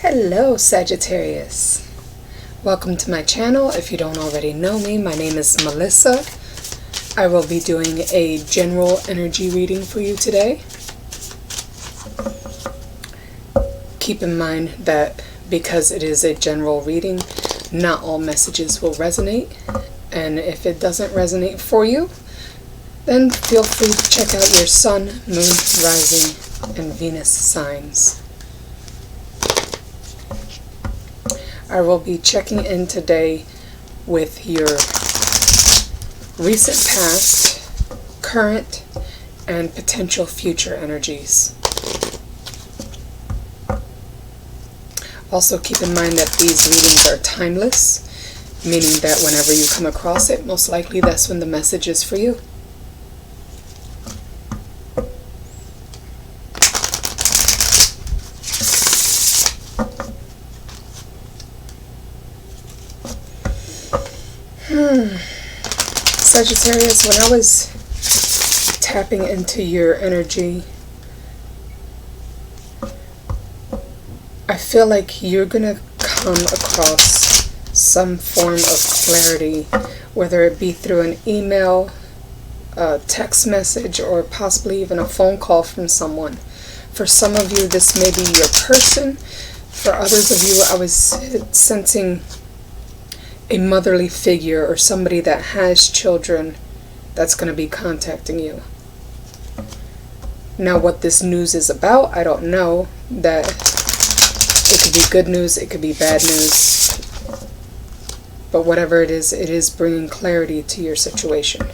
Hello Sagittarius, welcome to my channel. If you don't already know me, my name is Melissa. I will be doing a general energy reading for you today. Keep in mind that because it is a general reading, not all messages will resonate, and if it doesn't resonate for you, then feel free to check out your Sun, Moon, Rising, and Venus signs. I will be checking in today with your recent past, current, and potential future energies. Also keep in mind that these readings are timeless, meaning that whenever you come across it, most likely that's when the message is for you. Sagittarius, when I was tapping into your energy, I feel like you're gonna come across some form of clarity, whether it be through an email, a text message, or possibly even a phone call from someone. For some of you, this may be your person. For others of you, I was sensing a motherly figure or somebody that has children that's going to be contacting you. Now, what this news is about, I don't know. That it could be good news, it could be bad news, but whatever it is bringing clarity to your situation.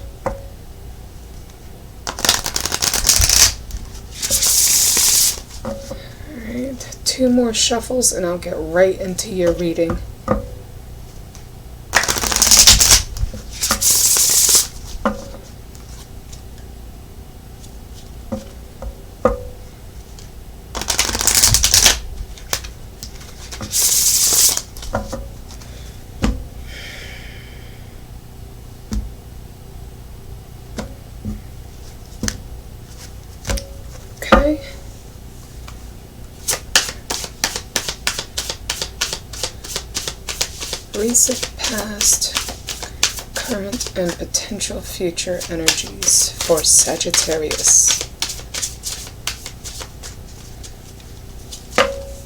Alright, 2 more shuffles and I'll get right into your reading. Recent past, current, and potential future energies for Sagittarius.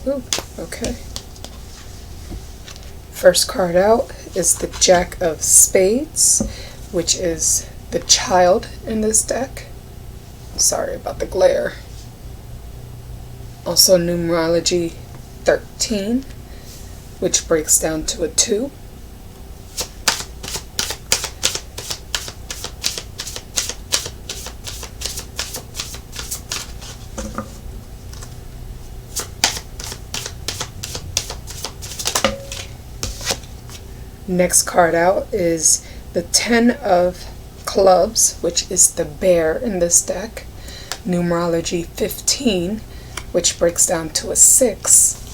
Ooh, okay. First card out is the Jack of Spades, which is the child in this deck. Sorry about the glare. Also numerology 13, which breaks down to a 2. Next card out is the 10 of Clubs, which is the bear in this deck. Numerology 15, which breaks down to a 6.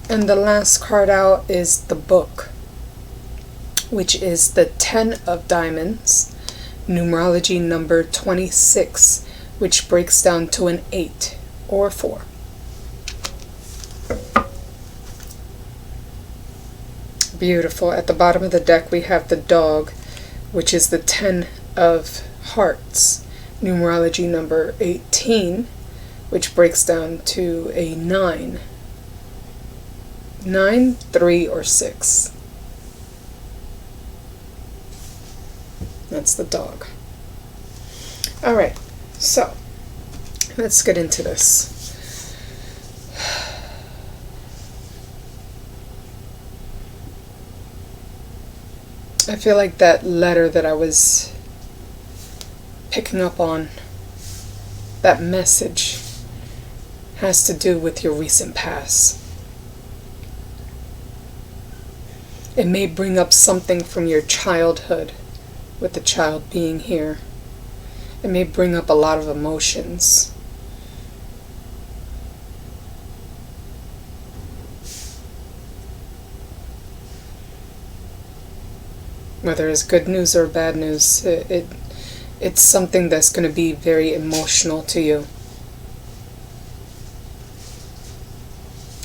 And the last card out is the Book, which is the 10 of Diamonds, numerology number 26, which breaks down to an 8 or 4. Beautiful. At the bottom of the deck we have the Dog, which is the 10 of Hearts, numerology number 18, which breaks down to a 9. 9, 3, or 6. That's the Dog. Alright, so let's get into this. I feel like that letter that I was picking up on, that message, has to do with your recent past. It may bring up something from your childhood, with the child being here. It may bring up a lot of emotions. Whether it's good news or bad news, it it's something that's going to be very emotional to you.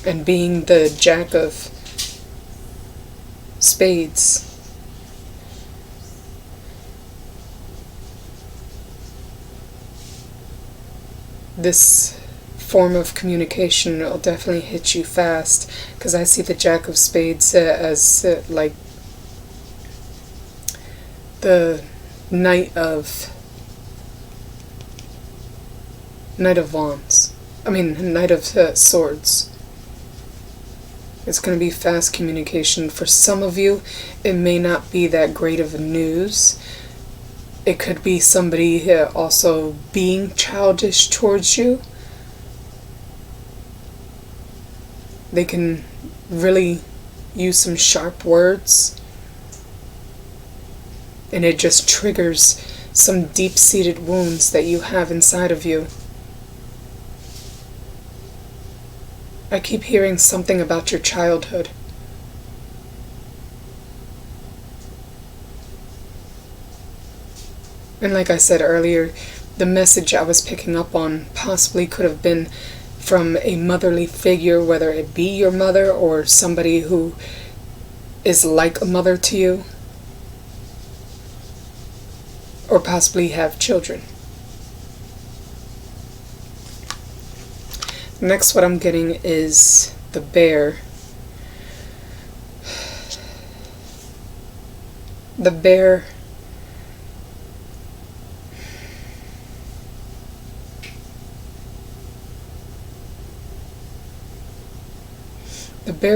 And being the Jack of Spades, this form of communication will definitely hit you fast, because I see the Jack of Spades as like the Knight of Wands. I mean, Knight of Swords. It's going to be fast communication. For some of you, it may not be that great of news. It could be somebody also being childish towards you. They can really use some sharp words, and it just triggers some deep-seated wounds that you have inside of you. I keep hearing something about your childhood. And like I said earlier, the message I was picking up on possibly could have been from a motherly figure, whether it be your mother or somebody who is like a mother to you, or possibly have children. Next, what I'm getting is the bear. The bear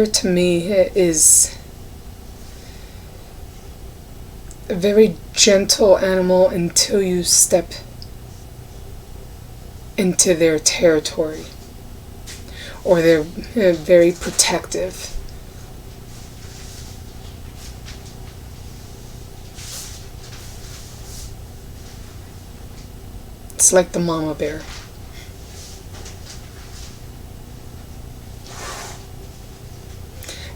to me is a very gentle animal until you step into their territory, or they're very protective. It's like the mama bear.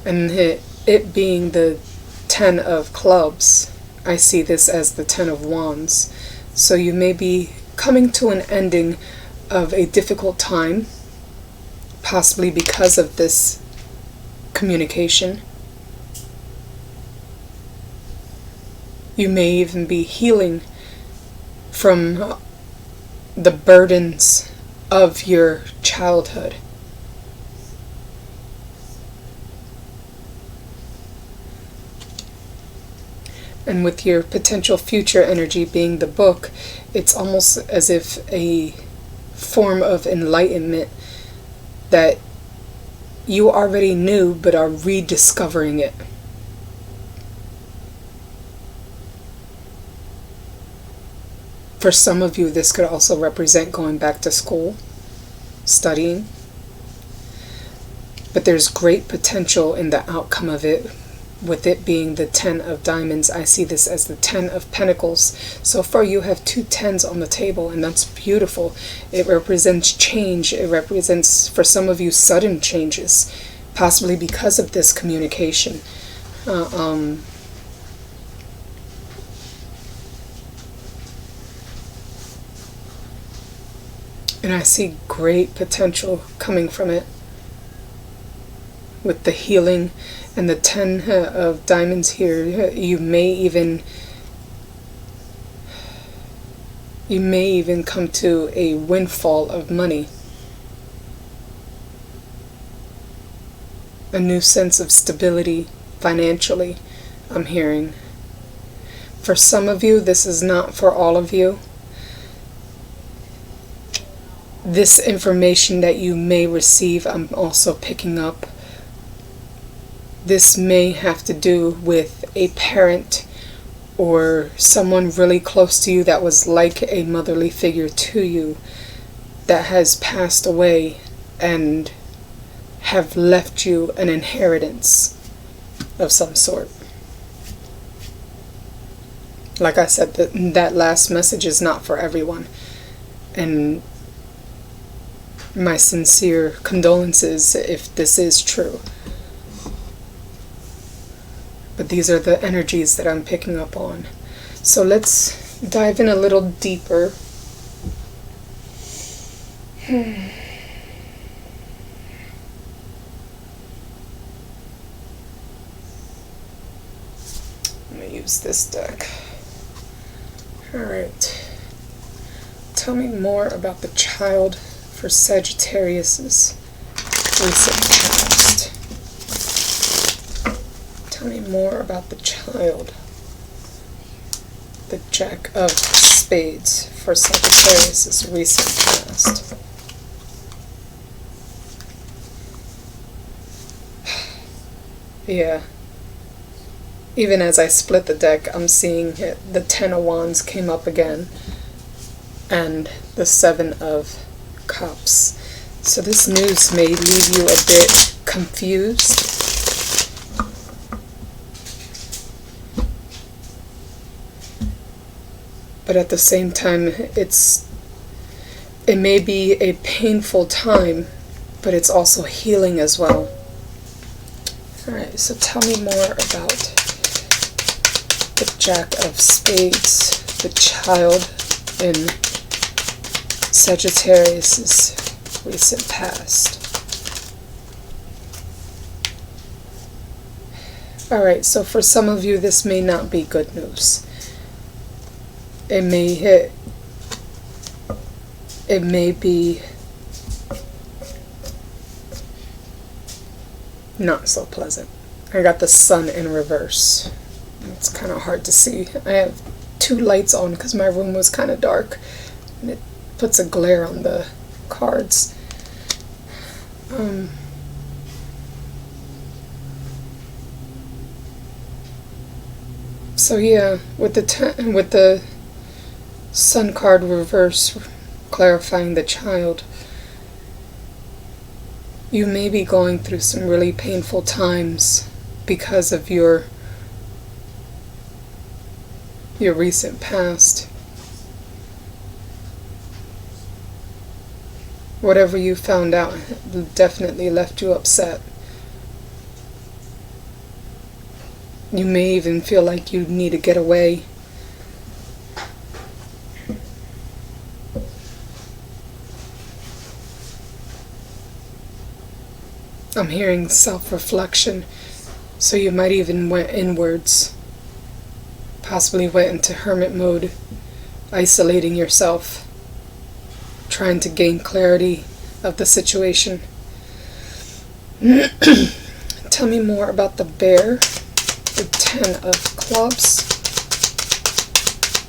And it being the 10 of clubs, I see this as the 10 of wands. So you may be coming to an ending of a difficult time, possibly because of this communication. You may even be healing from the burdens of your childhood. And with your potential future energy being the book, it's almost as if a form of enlightenment that you already knew but are rediscovering it. For some of you, this could also represent going back to school, studying. But there's great potential in the outcome of it. With it being the 10 of diamonds, I see this as the 10 of pentacles. So far you have 2 10s on the table, and that's beautiful. It represents change. It represents, for some of you, sudden changes, possibly because of this communication. And I see great potential coming from it. With the healing and the 10 of diamonds here, you may even come to a windfall of money. A new sense of stability financially, I'm hearing. For some of you, this is not for all of you. This information that you may receive, I'm also picking up. This may have to do with a parent or someone really close to you that was like a motherly figure to you that has passed away and have left you an inheritance of some sort. Like I said, that last message is not for everyone. And my sincere condolences if this is true. But these are the energies that I'm picking up on. So let's dive in a little deeper. Use this deck. Alright. Tell me more about the child for Sagittarius's recent past. Tell me more about the child. The Jack of Spades for Sagittarius's recent past. Yeah. Even as I split the deck, I'm seeing it, the Ten of Wands came up again, and the Seven of Cups. So this news may leave you a bit confused. But at the same time, it may be a painful time, but it's also healing as well. Alright, so tell me more about the Jack of Spades, the child in Sagittarius's recent past. Alright, so for some of you this may not be good news. It may be not so pleasant. I got the Sun in reverse. It's kind of hard to see. I have two lights on because my room was kind of dark, and it puts a glare on the cards. So yeah, with the Sun card reverse clarifying the child, you may be going through some really painful times because of your recent past. Whatever you found out definitely left you upset. You may even feel like you need to get away. I'm hearing self-reflection, so you might even went inwards. Possibly went into hermit mode, isolating yourself, trying to gain clarity of the situation. Tell me more about the bear, the Ten of Clubs,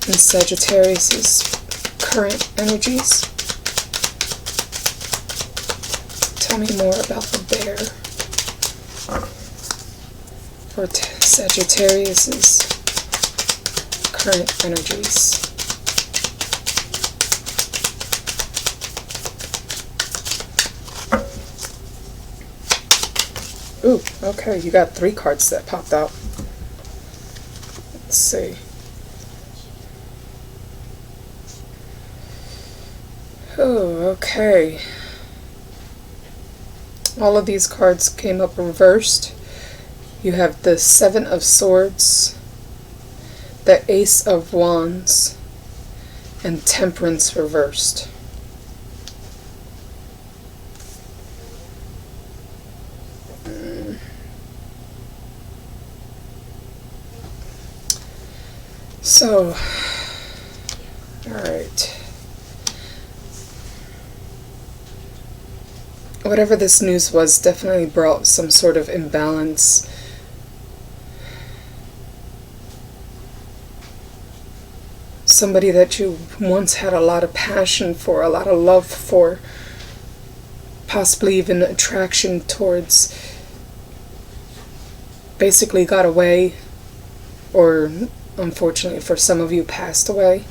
and Sagittarius's current energies. Tell me more about the bear for Sagittarius's current energies. Ooh, okay, you got 3 cards that popped out. Let's see. Oh, okay. All of these cards came up reversed. You have the Seven of Swords, the Ace of Wands, and Temperance reversed. So, alright. Whatever this news was definitely brought some sort of imbalance. Somebody that you once had a lot of passion for, a lot of love for, possibly even attraction towards, basically got away, or unfortunately for some of you passed away.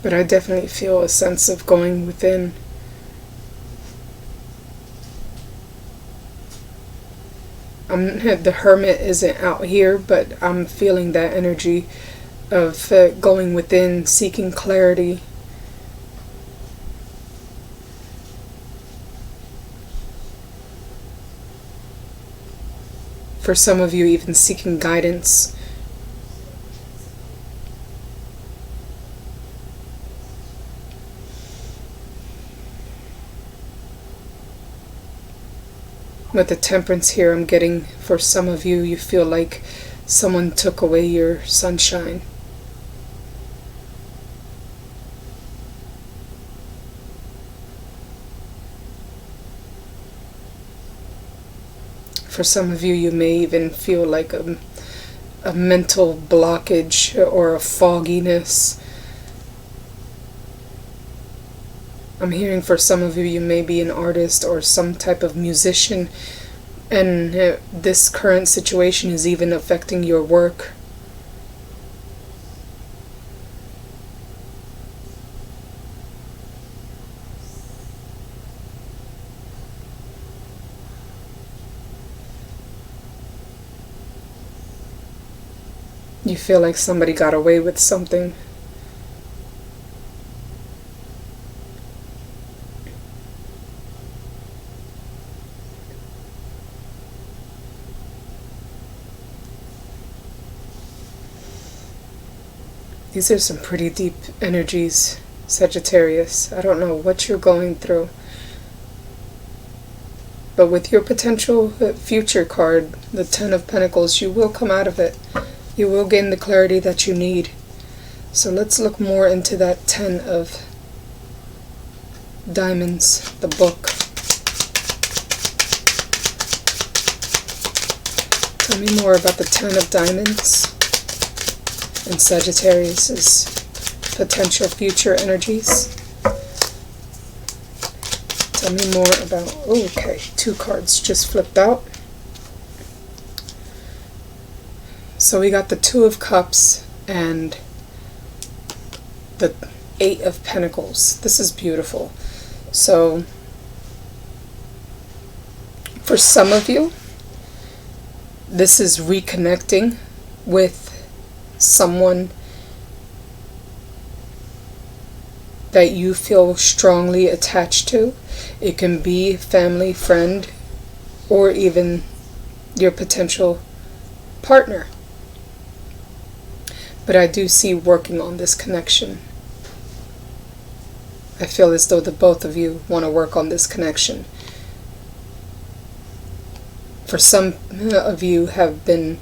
But I definitely feel a sense of going within. The Hermit isn't out here, but I'm feeling that energy of going within, seeking clarity. For some of you, even seeking guidance. With the Temperance here, I'm getting, for some of you, you feel like someone took away your sunshine. For some of you, you may even feel like a mental blockage or a fogginess. I'm hearing for some of you, you may be an artist or some type of musician, and this current situation is even affecting your work. You feel like somebody got away with something. These are some pretty deep energies, Sagittarius. I don't know what you're going through. But with your potential future card, the Ten of Pentacles, you will come out of it. You will gain the clarity that you need. So let's look more into that Ten of Diamonds, the book. Tell me more about the Ten of Diamonds and Sagittarius's potential future energies. Tell me more about, okay, 2 cards just flipped out. So we got the 2 of Cups and the 8 of Pentacles. This is beautiful. So for some of you, this is reconnecting with someone that you feel strongly attached to. It can be family, friend, or even your potential partner. But I do see working on this connection. I feel as though the both of you want to work on this connection. For some of you have been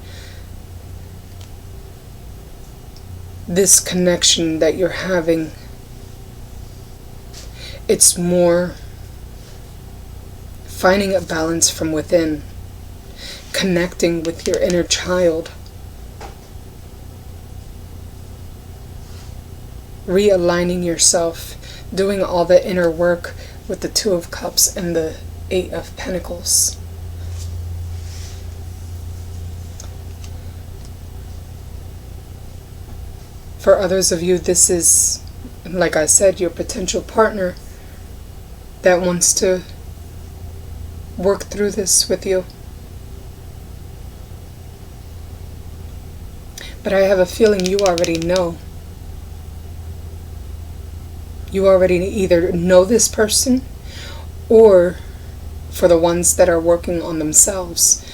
this connection that you're having, it's more finding a balance from within, connecting with your inner child, realigning yourself, doing all the inner work with the 2 of Cups and the 8 of Pentacles. For others of you, this is, like I said, your potential partner that wants to work through this with you. But I have a feeling you already know. You already either know this person, or for the ones that are working on themselves,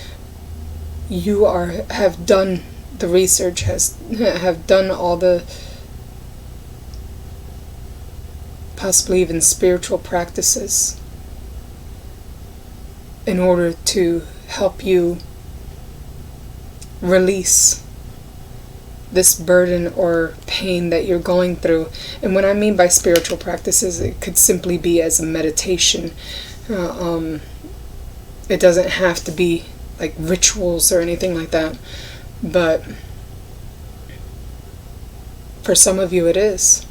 you have done the research, have done all the possibly even spiritual practices in order to help you release this burden or pain that you're going through. And what I mean by spiritual practices, it could simply be as a meditation. It doesn't have to be like rituals or anything like that. But for some of you it is.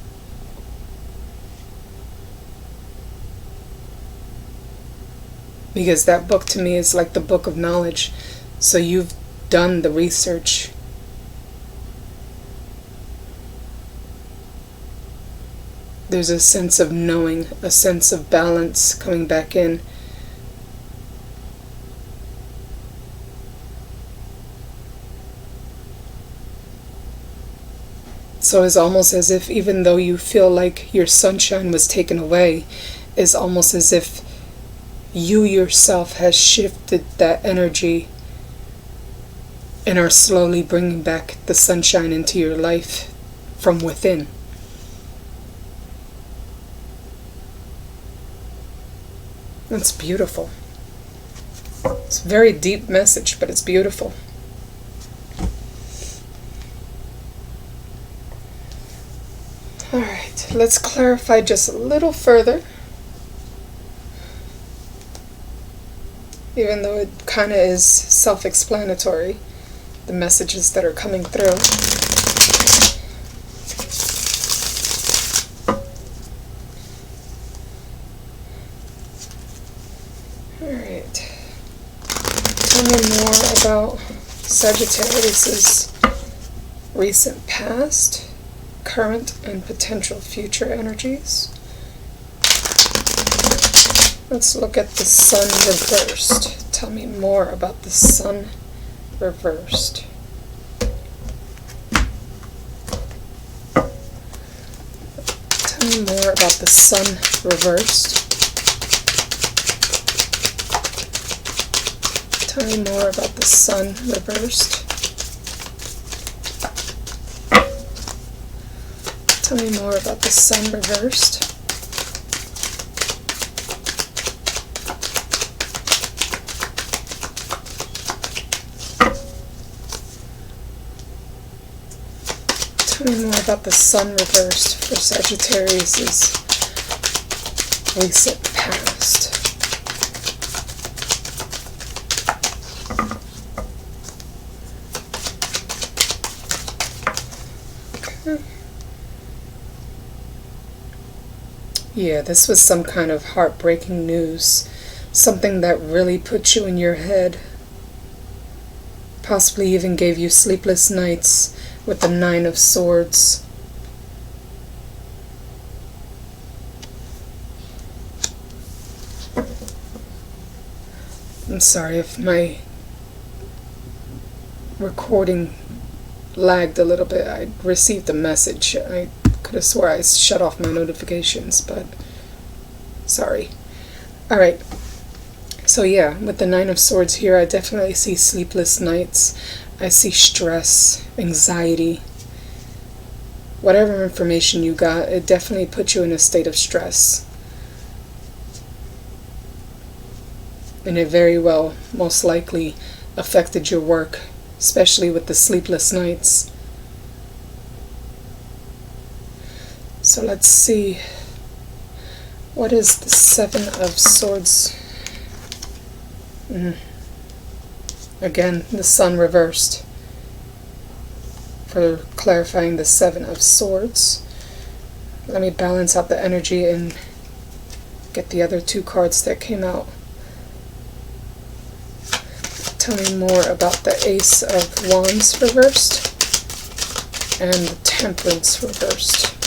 Because that book to me is like the book of knowledge. So you've done the research. There's a sense of knowing, a sense of balance coming back in. So it's almost as if, even though you feel like your sunshine was taken away, it's almost as if you yourself has shifted that energy and are slowly bringing back the sunshine into your life from within. That's beautiful. It's a very deep message, but it's beautiful. Alright, let's clarify just a little further. Even though it kind of is self-explanatory, the messages that are coming through. Alright. Tell me more about Sagittarius's recent past, current, and potential future energies. Let's look at the Sun reversed. Tell me more about the Sun reversed. Tell me more about the Sun reversed. Tell me more about the Sun reversed. Tell me more about the Sun reversed. Tell me more about the Sun reversed for Sagittarius's recent past. Okay. Yeah, this was some kind of heartbreaking news. Something that really put you in your head. Possibly even gave you sleepless nights with the Nine of Swords. I'm sorry if my recording lagged a little bit. I received the message. I could have swore I shut off my notifications, but sorry. Alright. So yeah, with the Nine of Swords here, I definitely see sleepless nights. I see stress, anxiety. Whatever information you got, it definitely put you in a state of stress. And it very well, most likely, affected your work, especially with the sleepless nights. So let's see. What is the Seven of Swords? Again, the Sun reversed. For clarifying the Seven of Swords. Let me balance out the energy and get the other two cards that came out. Tell me more about the Ace of Wands reversed and the Temperance reversed.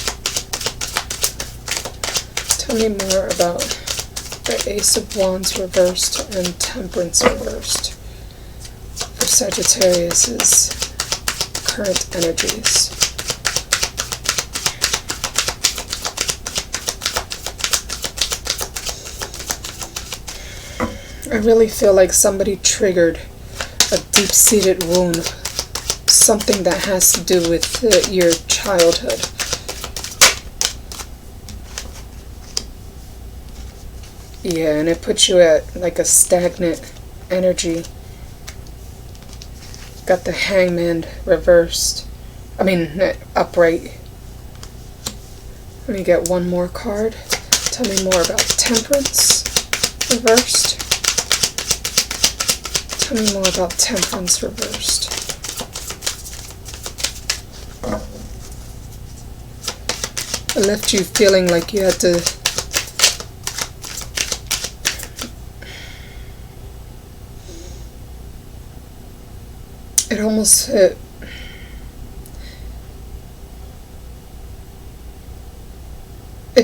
Tell me more about the Ace of Wands reversed and Temperance reversed for Sagittarius's current energies. I really feel like somebody triggered a deep-seated wound, something that has to do with your childhood. Yeah, and it puts you at like a stagnant energy. Got the Hangman reversed. Upright. Let me get one more card. Tell me more about Temperance reversed. Tell me more about Temperance reversed. It left you feeling like you had to it almost it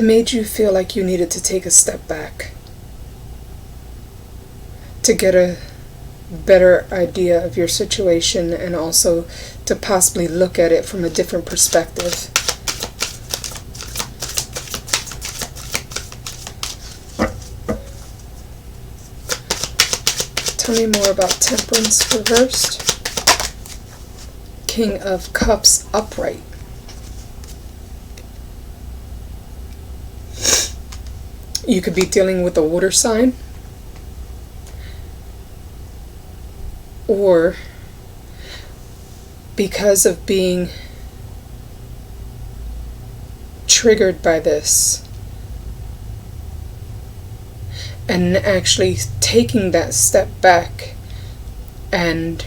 made you feel like you needed to take a step back to get a better idea of your situation and also to possibly look at it from a different perspective. Tell me more about Temperance reversed. King of Cups upright. You could be dealing with a water sign, or because of being triggered by this and actually taking that step back and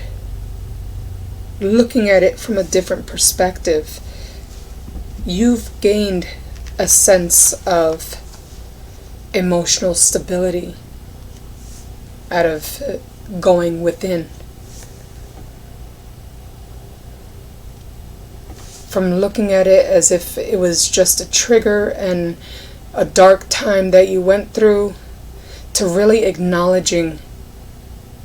looking at it from a different perspective, you've gained a sense of emotional stability out of going within. From looking at it as if it was just a trigger and a dark time that you went through, to really acknowledging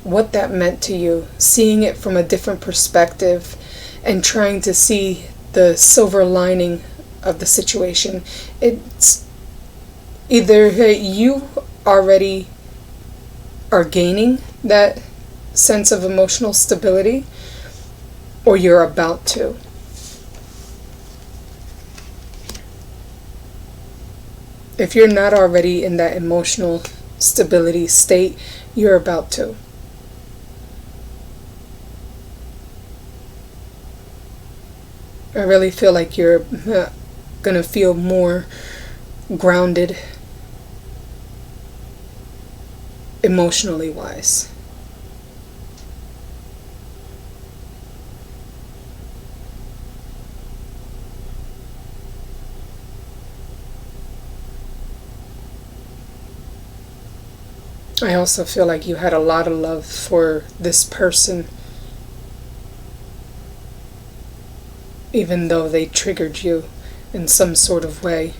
what that meant to you, seeing it from a different perspective, and trying to see the silver lining of the situation. It's either you already are gaining that sense of emotional stability, or you're about to. If you're not already in that emotional stability state, you're about to. I really feel like you're going to feel more grounded emotionally wise. I also feel like you had a lot of love for this person, even though they triggered you in some sort of way.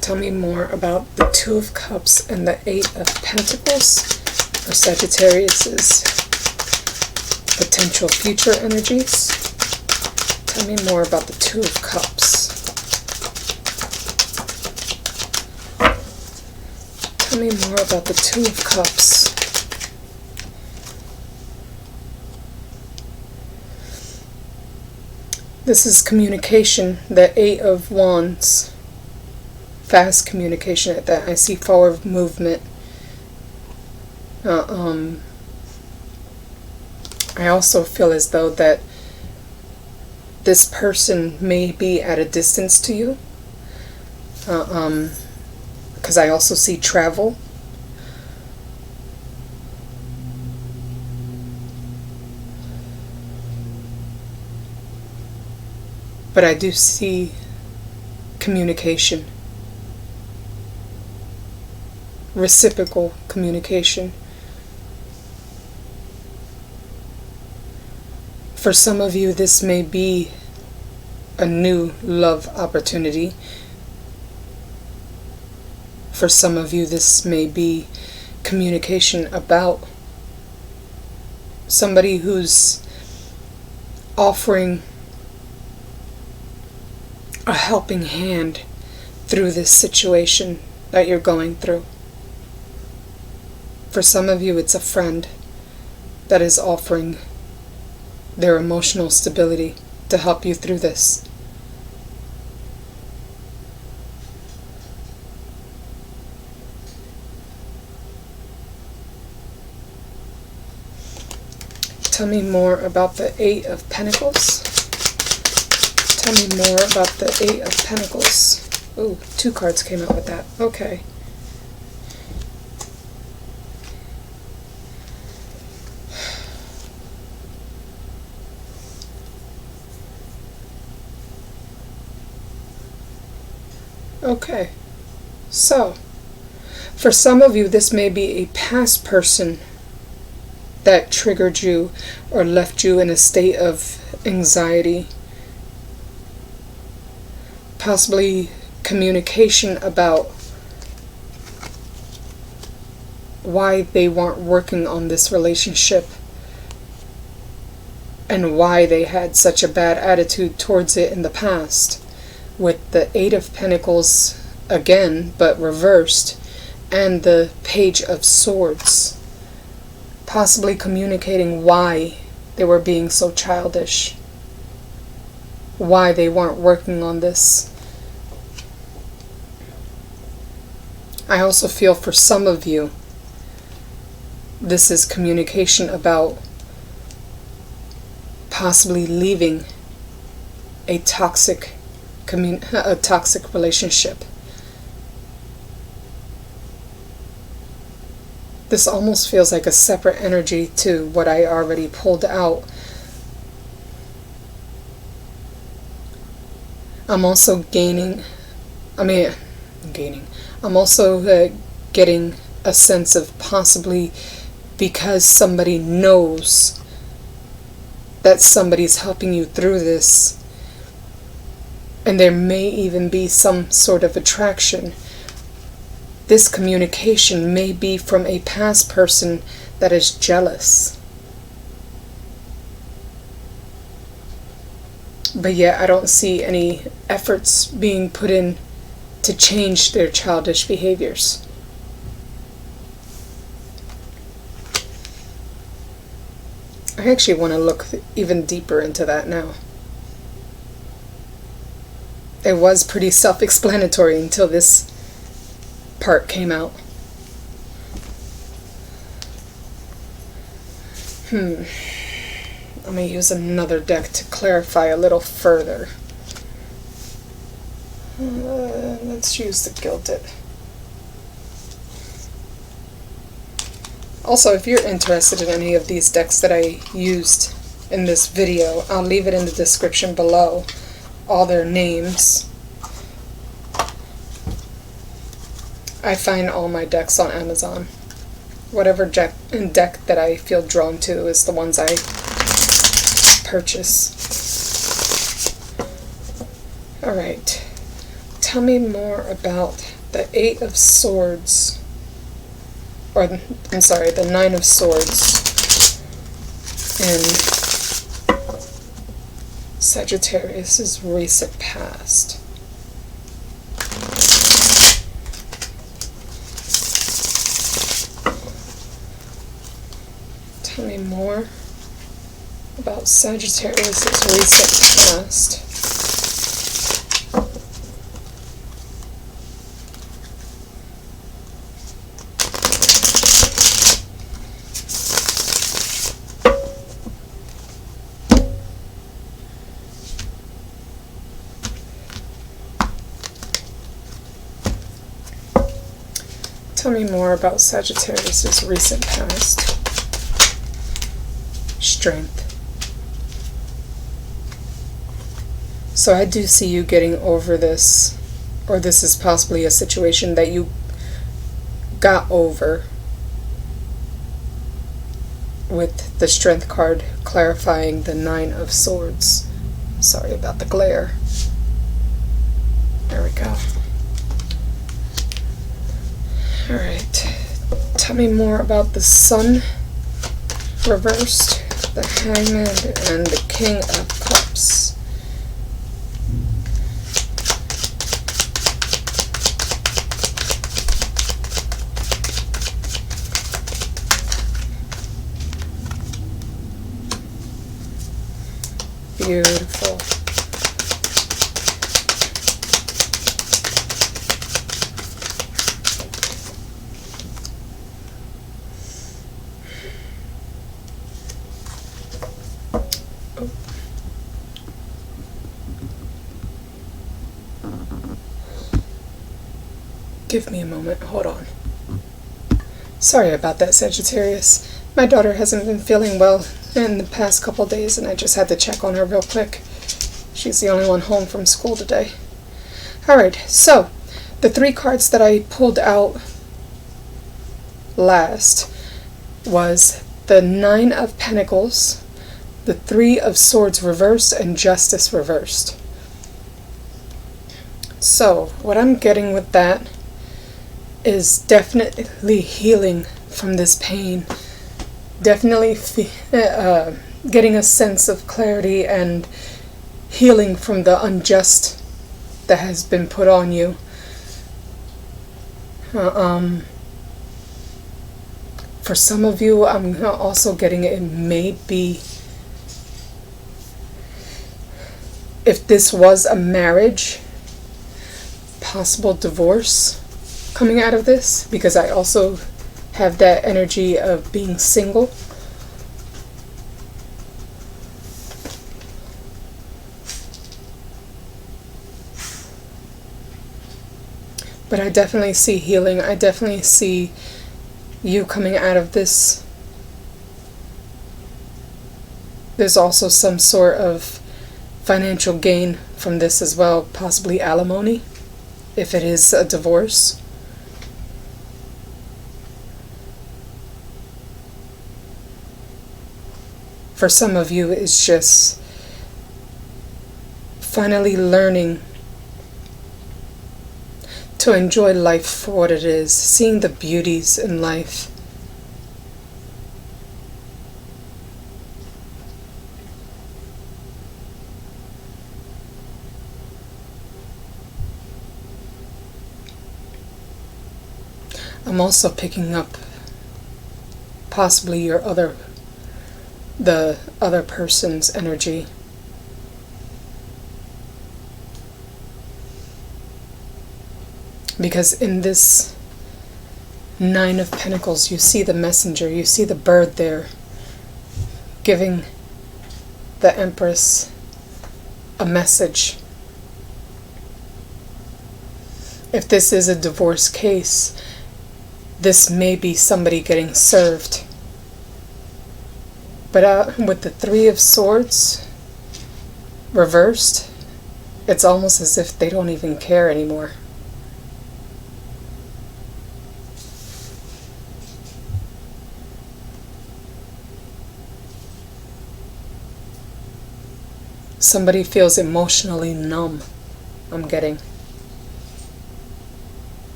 Tell me more about the Two of Cups and the Eight of Pentacles for Sagittarius's potential future energies. Tell me more about the Two of Cups. Tell me more about the Two of Cups. This is communication, the Eight of Wands. Fast communication at that. I see forward movement. I also feel as though that this person may be at a distance to you. Because I also see travel. But I do see communication. Reciprocal communication. For some of you, this may be a new love opportunity. For some of you, this may be communication about somebody who's offering a helping hand through this situation that you're going through. For some of you, it's a friend that is offering their emotional stability to help you through this. Tell me more about the Eight of Pentacles. Tell me more about the Eight of Pentacles. Oh, two cards came out with that. Okay. Okay. So, for some of you, this may be a past person that triggered you or left you in a state of anxiety. Possibly communication about why they weren't working on this relationship and why they had such a bad attitude towards it in the past. With the Eight of Pentacles again, but reversed, and the Page of Swords. Possibly communicating why they were being so childish, why they weren't working on this. I also feel for some of you, this is communication about possibly leaving a toxic relationship. This almost feels like a separate energy to what I already pulled out. I'm also I'm also getting a sense of possibly because somebody knows that somebody's helping you through this, and there may even be some sort of attraction. This communication may be from a past person that is jealous. But yet I don't see any efforts being put in to change their childish behaviors. I actually want to look even deeper into that now. It was pretty self-explanatory until this part came out. I'm going to use another deck to clarify a little further. Let's use the Gilded. Also, if you're interested in any of these decks that I used in this video, I'll leave it in the description below, all their names. I find all my decks on Amazon. Whatever deck that I feel drawn to is the ones I purchase. Alright, tell me more about the Eight of Swords. Or, I'm sorry, the Nine of Swords in Sagittarius' recent past. Tell me more about Sagittarius' recent past. Tell me more about Sagittarius' recent past. Strength. So I do see you getting over this, or this is possibly a situation that you got over with the Strength card clarifying the Nine of Swords. Sorry about the glare. There we go. Alright, tell me more about the Sun reversed, the Hangman, and the King of Cups. Beautiful. Give me a moment, hold on. Sorry about that, Sagittarius. My daughter hasn't been feeling well in the past couple days, and I just had to check on her real quick. She's the only one home from school today. Alright, so the three cards that I pulled out last was the Nine of Pentacles, the Three of Swords reversed, and Justice reversed. So what I'm getting with that is definitely healing from this pain. Definitely getting a sense of clarity and healing from the unjust that has been put on you. For some of you, I'm also getting it may be if this was a marriage, possible divorce coming out of this, because I also have that energy of being single. But I definitely see healing. I definitely see you coming out of this. There's also some sort of financial gain from this as well, possibly alimony, if it is a divorce. For some of you, it's just finally learning to enjoy life for what it is, seeing the beauties in life. I'm also picking up possibly the other person's energy. Because in this Nine of Pentacles, you see the messenger, you see the bird there, giving the Empress a message. If this is a divorce case, this may be somebody getting served. But with the Three of Swords reversed, it's almost as if they don't even care anymore. Somebody feels emotionally numb, I'm getting.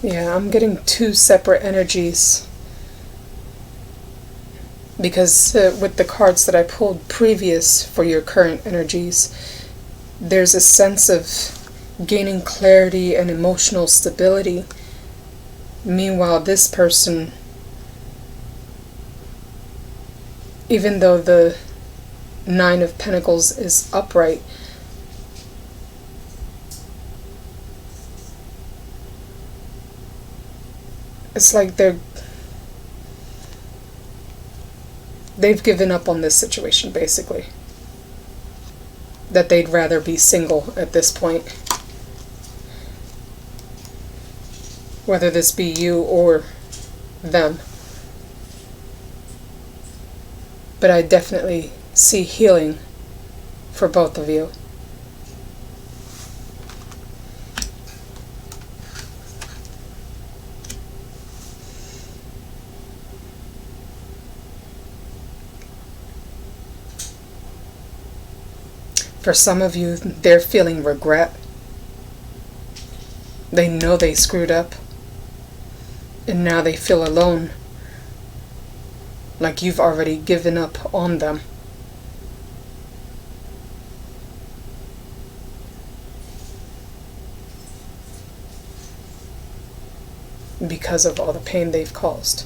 Yeah, I'm getting two separate energies. Because with the cards that I pulled previous for your current energies, there's a sense of gaining clarity and emotional stability. Meanwhile, this person, even though the Nine of Pentacles is upright, it's like they've given up on this situation, basically. That they'd rather be single at this point. Whether this be you or them. But I definitely see healing for both of you. For some of you, they're feeling regret. They know they screwed up. And now they feel alone. Like you've already given up on them. Because of all the pain they've caused.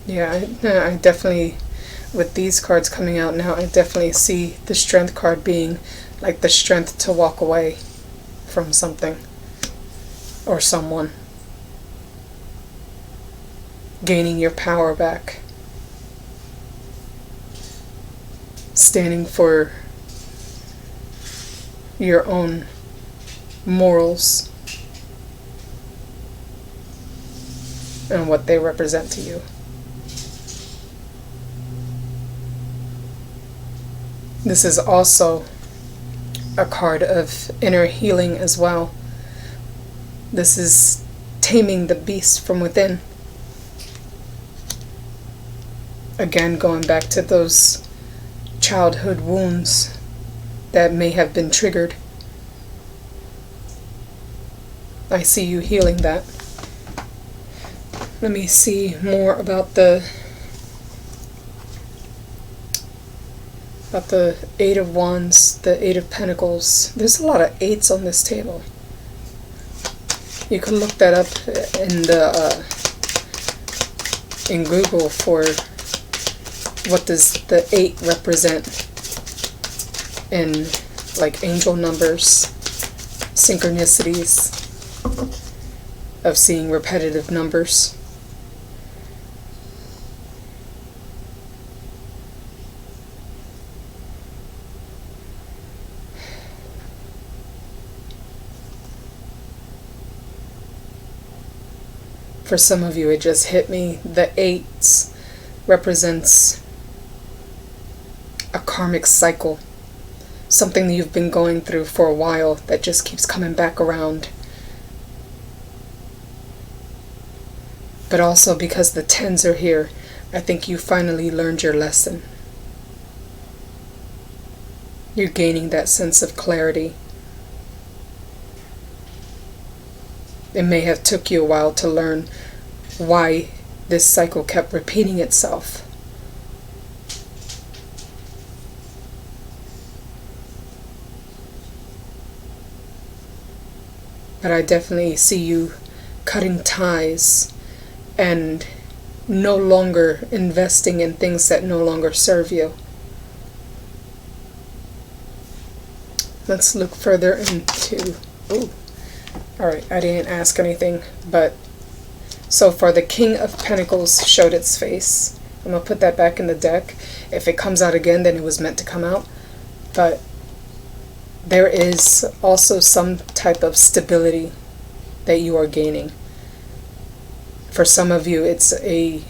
Yeah, I definitely, with these cards coming out now, I definitely see the Strength card being like the strength to walk away from something or someone. Gaining your power back. Standing for your own morals and what they represent to you. This is also a card of inner healing as well. This is taming the beast from within. Again, going back to those childhood wounds that may have been triggered. I see you healing that. Let me see more about the About the Eight of Wands, the Eight of Pentacles. There's a lot of eights on this table. You can look that up in Google for what does the 8 represent in like angel numbers, synchronicities of seeing repetitive numbers. For some of you, it just hit me. The 8s represents a karmic cycle. Something that you've been going through for a while that just keeps coming back around. But also because the 10s are here, I think you finally learned your lesson. You're gaining that sense of clarity. It may have took you a while to learn why this cycle kept repeating itself. But I definitely see you cutting ties and no longer investing in things that no longer serve you. Let's look further into... Ooh. Alright, I didn't ask anything, but so far the King of Pentacles showed its face. I'm going to put that back in the deck. If it comes out again, then it was meant to come out. But there is also some type of stability that you are gaining. For some of you, it's a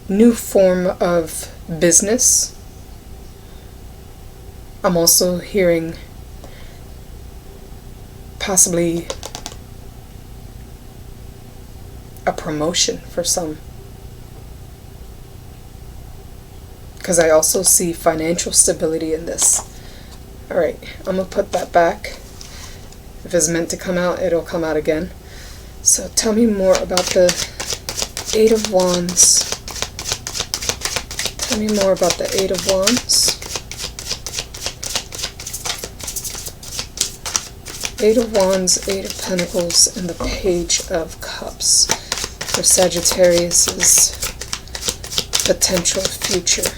new form of business. I'm also hearing possibly a promotion for some. Because I also see financial stability in this. Alright, I'm going to put that back. If it's meant to come out, it'll come out again. So tell me more about the Eight of Wands. Tell me more about the Eight of Wands. Eight of Wands, Eight of Pentacles, and the Page of Cups for Sagittarius's potential future.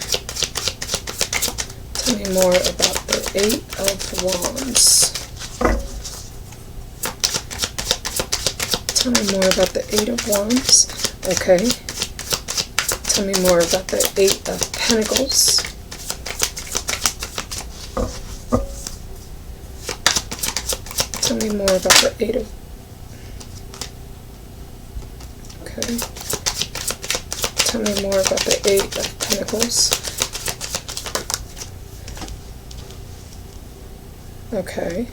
Tell me more about the Eight of Wands. Tell me more about the Eight of Wands. Okay. Tell me more about the Eight of Pentacles. Tell me more about the Eight of... Okay. Tell me more about the Eight of Pentacles. Okay.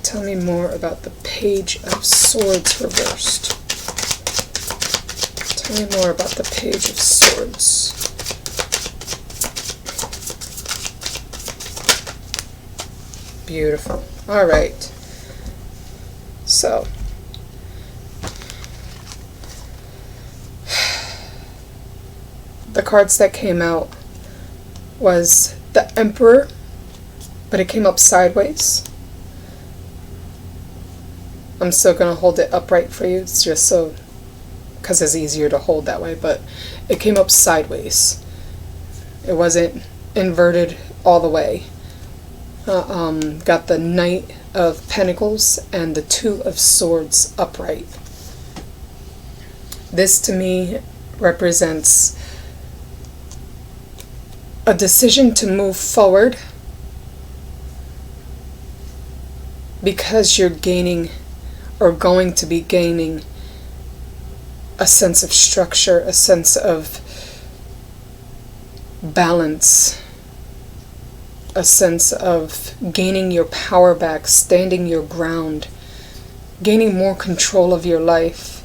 Tell me more about the Page of Swords reversed. Tell me more about the Page of Swords. Beautiful. All right. So, the cards that came out was the Emperor, but it came up sideways. I'm still going to hold it upright for you. It's just so, because it's easier to hold that way, but it came up sideways. It wasn't inverted all the way. Got the Knight of Pentacles and the Two of Swords upright. This to me represents a decision to move forward because you're gaining or going to be gaining a sense of structure, a sense of balance, a sense of gaining your power back, standing your ground, gaining more control of your life.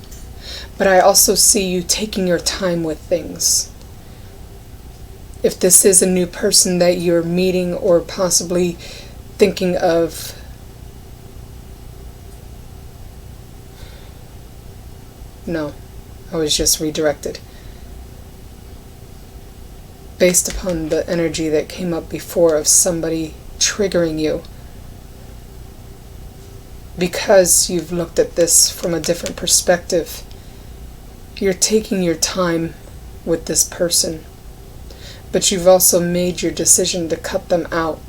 But I also see you taking your time with things. If this is a new person that you're meeting or possibly thinking of, no, I was just redirected. based upon the energy that came up before of somebody triggering you. Because you've looked at this from a different perspective, you're taking your time with this person, but you've also made your decision to cut them out.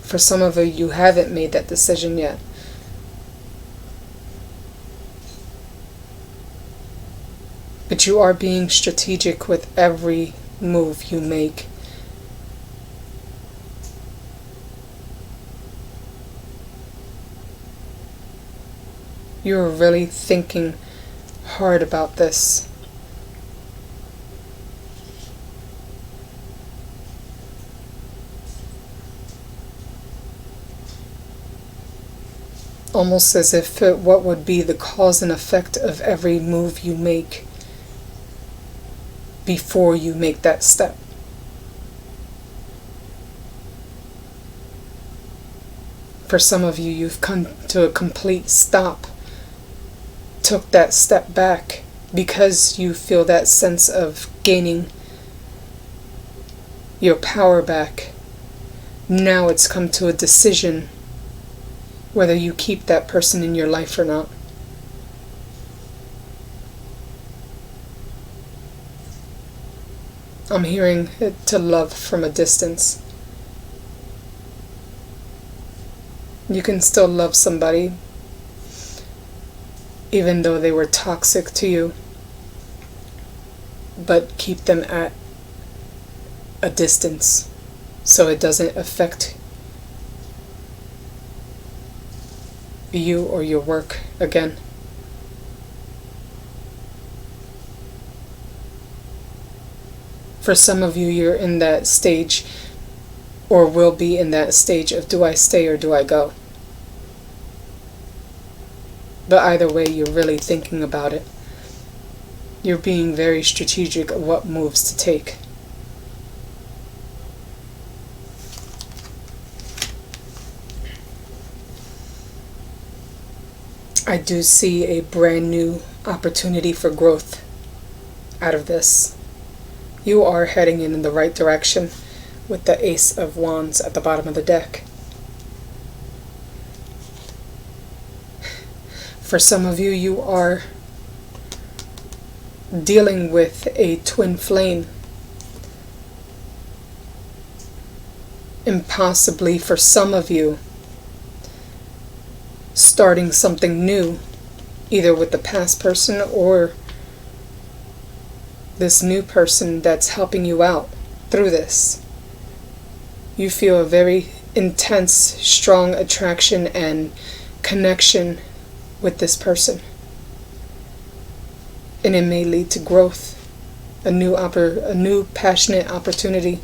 For some of you haven't made that decision yet. But you are being strategic with every move you make. You're really thinking hard about this. Almost as if what would be the cause and effect of every move you make before you make that step. For some of you, you've come to a complete stop, took that step back because you feel that sense of gaining your power back. Now it's come to a decision whether you keep that person in your life or not. I'm hearing it to love from a distance. You can still love somebody even though they were toxic to you, but keep them at a distance so it doesn't affect you or your work again. For some of you, you're in that stage, or will be in that stage of, do I stay or do I go? But either way, you're really thinking about it. You're being very strategic of what moves to take. I do see a brand new opportunity for growth out of this. You are heading in the right direction with the Ace of Wands at the bottom of the deck. For some of you, you are dealing with a twin flame. And possibly for some of you, starting something new, either with the past person or this new person that's helping you out through this. You feel a very intense, strong attraction and connection with this person. And it may lead to growth, a new passionate opportunity.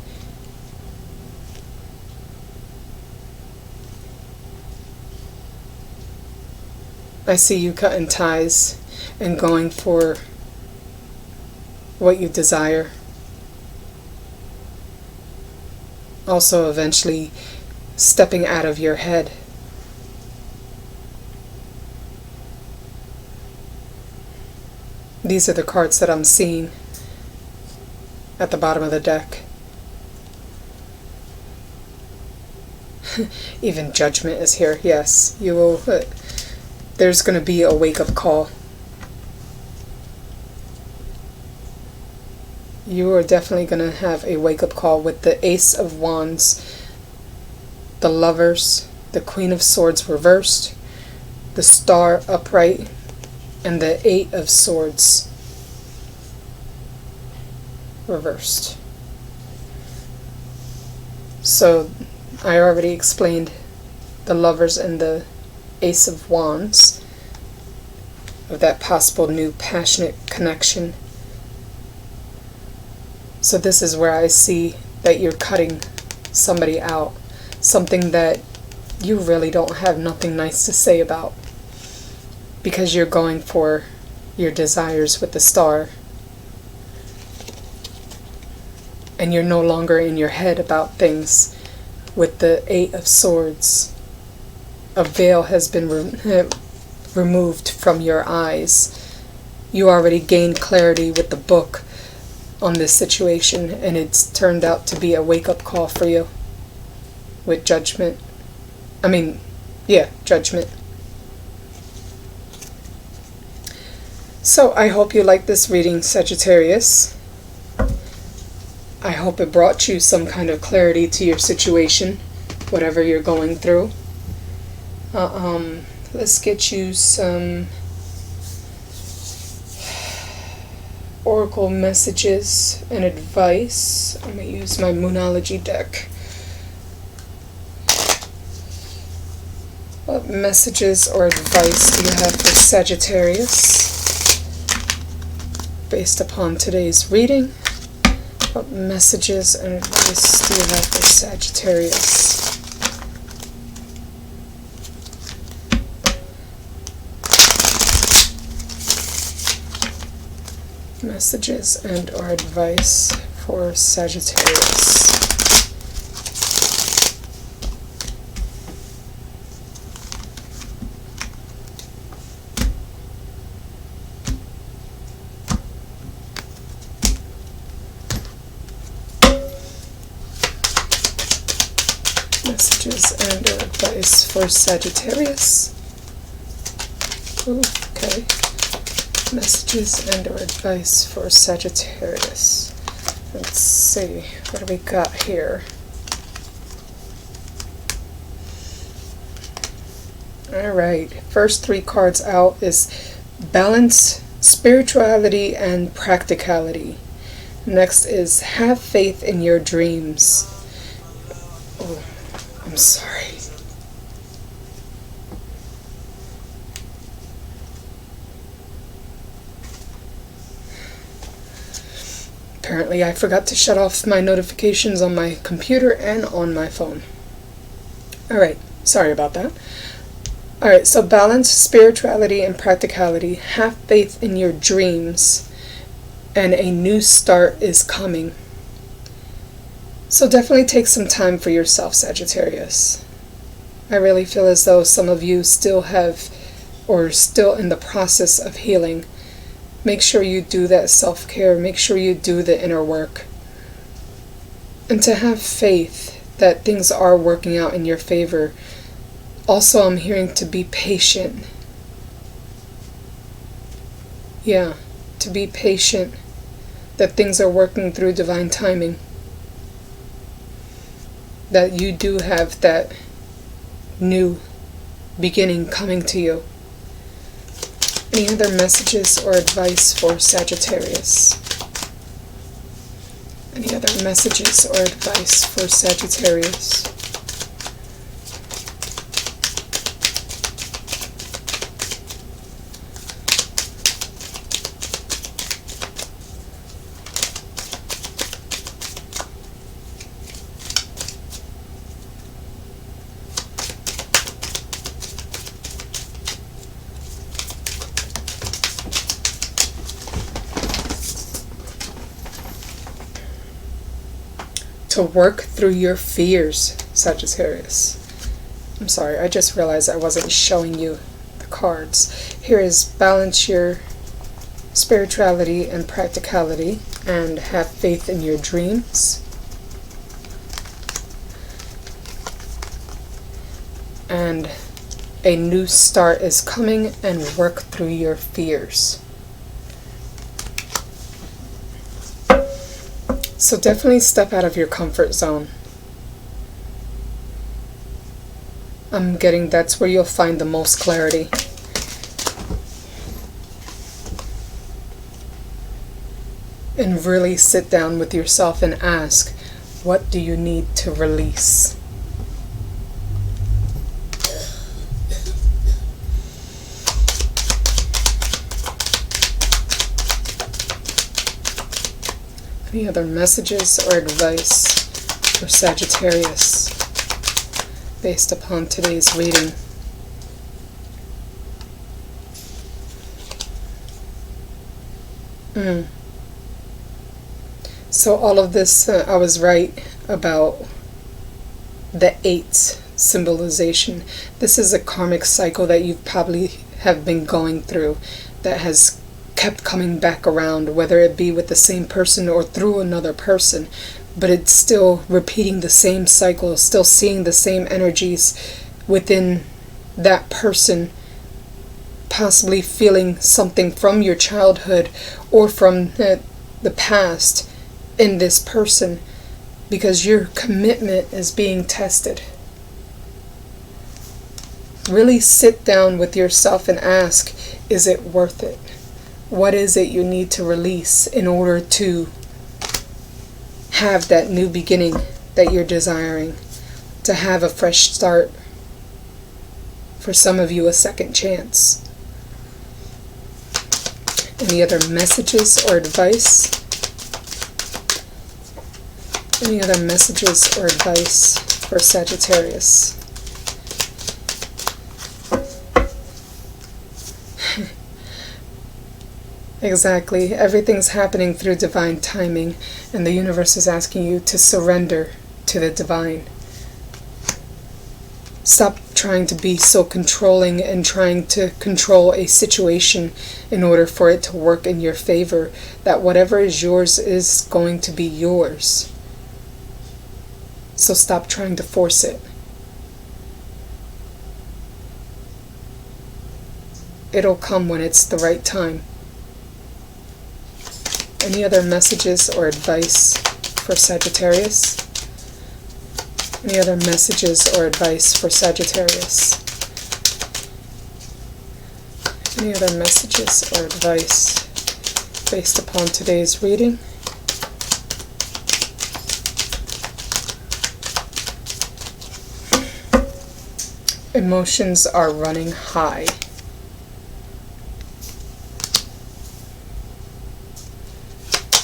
I see you cutting ties and going for what you desire. Also eventually stepping out of your head. These are the cards that I'm seeing at the bottom of the deck. Even Judgment is here. Yes, you will. There's going to be a wake-up call. You are definitely going to have a wake-up call with the Ace of Wands, the Lovers, the Queen of Swords reversed, the Star upright, and the Eight of Swords reversed. So I already explained the Lovers and the Ace of Wands of that possible new passionate connection. So this is where I see that you're cutting somebody out, something that you really don't have nothing nice to say about, because you're going for your desires with the Star, and you're no longer in your head about things with the Eight of Swords. A veil has been removed from your eyes. You already gained clarity with the book on this situation, and it's turned out to be a wake-up call for you with judgment. Judgment. So I hope you like this reading, Sagittarius. I hope it brought you some kind of clarity to your situation, whatever you're going through. Let's get you some oracle messages and advice. I'm going to use my Moonology deck. What messages or advice do you have for Sagittarius based upon today's reading? What messages and advice do you have for Sagittarius? Messages and or advice for Sagittarius. Messages and or advice for Sagittarius. Okay. Messages and or advice for Sagittarius. Let's see, what do we got here? Alright, first 3 cards out is balance, spirituality, and practicality. Next is have faith in your dreams. Oh, I'm sorry. Apparently I forgot to shut off my notifications on my computer and on my phone. Alright, sorry about that. Alright, so balance, spirituality, and practicality. Have faith in your dreams, and a new start is coming. So definitely take some time for yourself, Sagittarius. I really feel as though some of you still have, or still in the process of healing. Make sure you do that self-care. Make sure you do the inner work. And to have faith that things are working out in your favor. Also, I'm hearing to be patient. Yeah, to be patient. That things are working through divine timing. That you do have that new beginning coming to you. Any other messages or advice for Sagittarius? Any other messages or advice for Sagittarius? To work through your fears, Sagittarius. I'm sorry, I just realized I wasn't showing you the cards. Here is balance your spirituality and practicality, and have faith in your dreams. And a new start is coming, and work through your fears. So definitely step out of your comfort zone. I'm getting that's where you'll find the most clarity. And really sit down with yourself and ask, what do you need to release? Any other messages or advice for Sagittarius based upon today's reading? So all of this, I was right about the 8 symbolization. This is a karmic cycle that you probably have been going through that has kept coming back around, whether it be with the same person or through another person, but it's still repeating the same cycle, still seeing the same energies within that person, possibly feeling something from your childhood or from the past in this person, because your commitment is being tested. Really sit down with yourself and ask, is it worth it? What is it you need to release in order to have that new beginning that you're desiring, to have a fresh start? For some of you, a second chance. Any other messages or advice? Any other messages or advice for Sagittarius? Exactly. Everything's happening through divine timing, and the universe is asking you to surrender to the divine. Stop trying to be so controlling and trying to control a situation in order for it to work in your favor, that whatever is yours is going to be yours. So stop trying to force it. It'll come when it's the right time. Any other messages or advice for Sagittarius? Any other messages or advice for Sagittarius? Any other messages or advice based upon today's reading? Emotions are running high.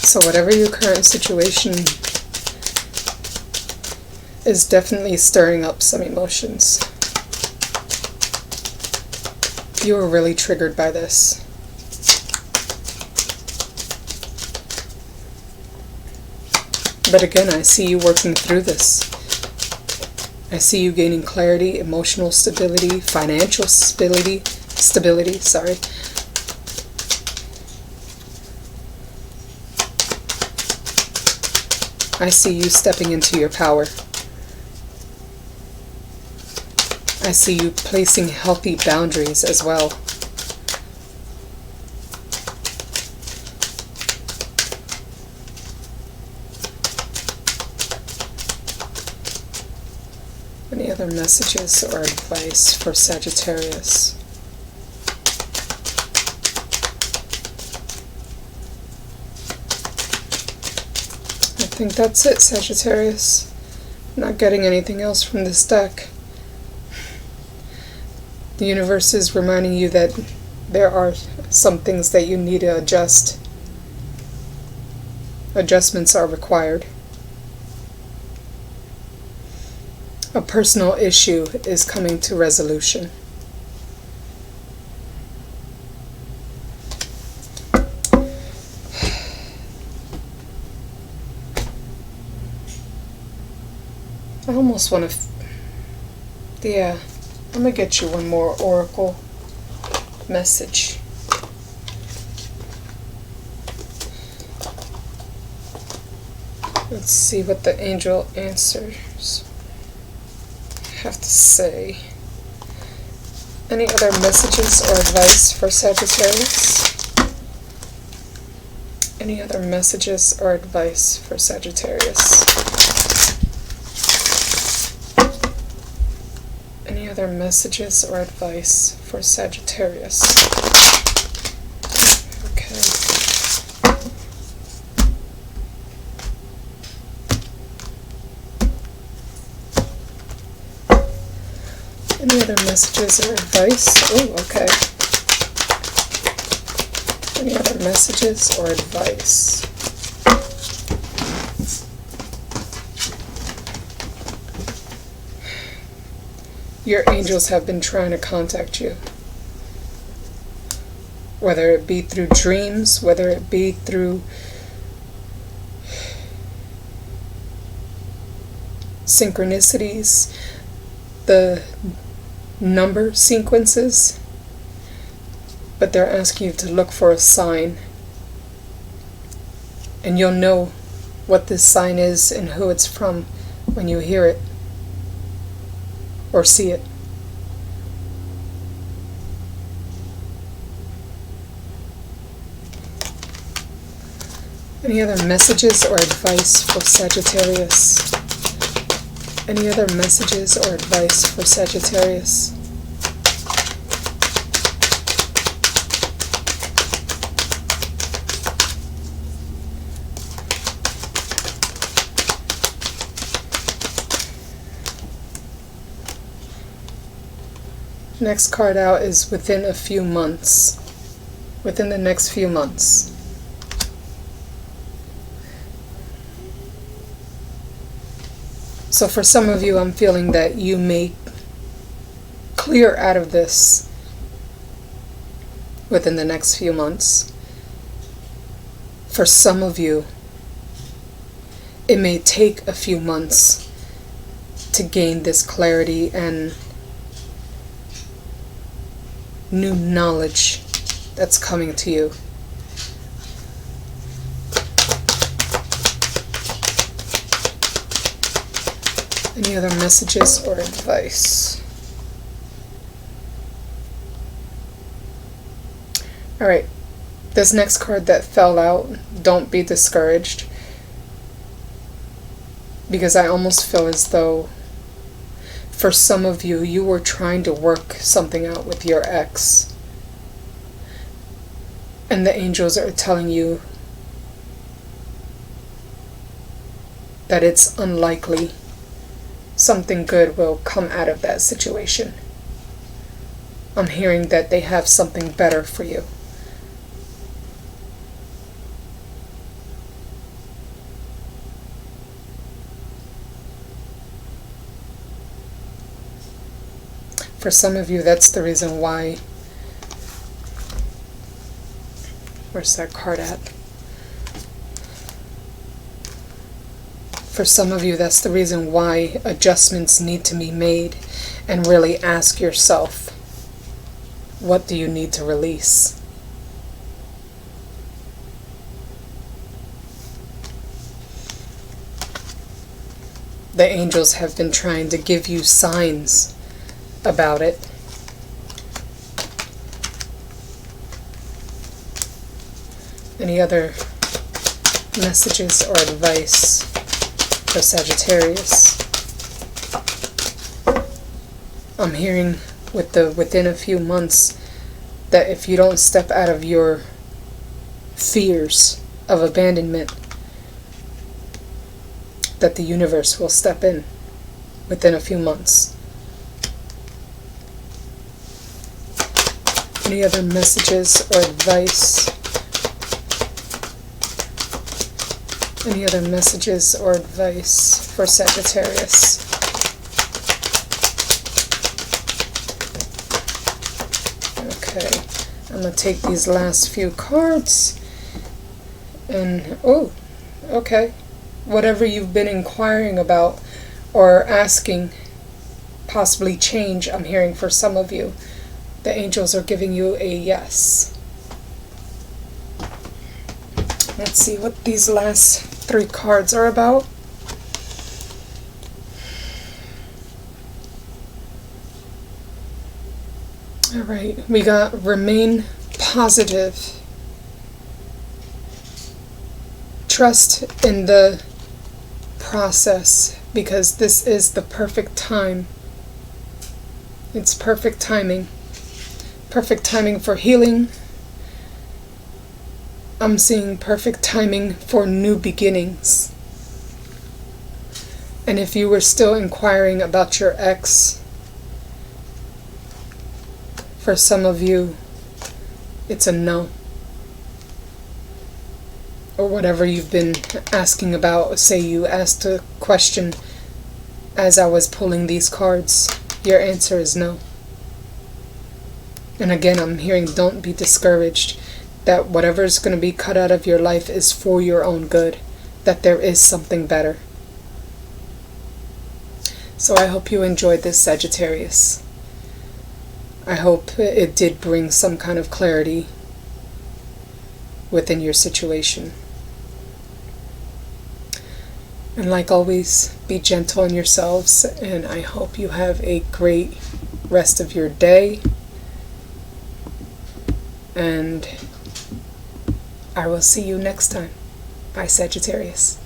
So whatever your current situation is definitely stirring up some emotions. You are really triggered by this. But again, I see you working through this. I see you gaining clarity, emotional stability, financial stability, sorry. I see you stepping into your power. I see you placing healthy boundaries as well. Any other messages or advice for Sagittarius? I think that's it, Sagittarius. I'm not getting anything else from this deck. The universe is reminding you that there are some things that you need to adjust. Adjustments are required. A personal issue is coming to resolution. I almost want to... Yeah, I'm going to get you one more oracle message. Let's see what the angel answers have to say. Any other messages or advice for Sagittarius? Any other messages or advice for Sagittarius? Any other messages or advice for Sagittarius? Okay. Any other messages or advice? Oh, okay. Any other messages or advice? Your angels have been trying to contact you. Whether it be through dreams, whether it be through synchronicities, the number sequences. but they're asking you to look for a sign. And you'll know what this sign is and who it's from when you hear it or see it. Any other messages or advice for Sagittarius? Any other messages or advice for Sagittarius? Next card out is within a few months. Within the next few months. So for some of you, I'm feeling that you may clear out of this within the next few months. For some of you, it may take a few months to gain this clarity and new knowledge that's coming to you. Any other messages or advice? Alright, this next card that fell out, don't be discouraged. Because I almost feel as though for some of you, you were trying to work something out with your ex. And the angels are telling you that it's unlikely something good will come out of that situation. I'm hearing that they have something better for you. For some of you, that's the reason why. Where's that card at? For some of you, that's the reason why adjustments need to be made, and really ask yourself, what do you need to release? The angels have been trying to give you signs about it. Any other messages or advice for Sagittarius? I'm hearing within a few months that if you don't step out of your fears of abandonment, that the universe will step in within a few months. Any other messages or advice? Any other messages or advice for Sagittarius? Okay, I'm going to take these last few cards. And, oh, okay. Whatever you've been inquiring about or asking, possibly change, I'm hearing for some of you. The angels are giving you a yes. Let's see what these last 3 cards are about. Alright, we got remain positive. Trust in the process, because this is the perfect time. It's perfect timing. Perfect timing for healing. I'm seeing perfect timing for new beginnings. And if you were still inquiring about your ex, for some of you, it's a no. Or whatever you've been asking about. Say you asked a question as I was pulling these cards. Your answer is no. And again, I'm hearing don't be discouraged. That whatever is going to be cut out of your life is for your own good. That there is something better. So I hope you enjoyed this, Sagittarius. I hope it did bring some kind of clarity within your situation. And like always, be gentle on yourselves, and I hope you have a great rest of your day. And I will see you next time. Bye, Sagittarius.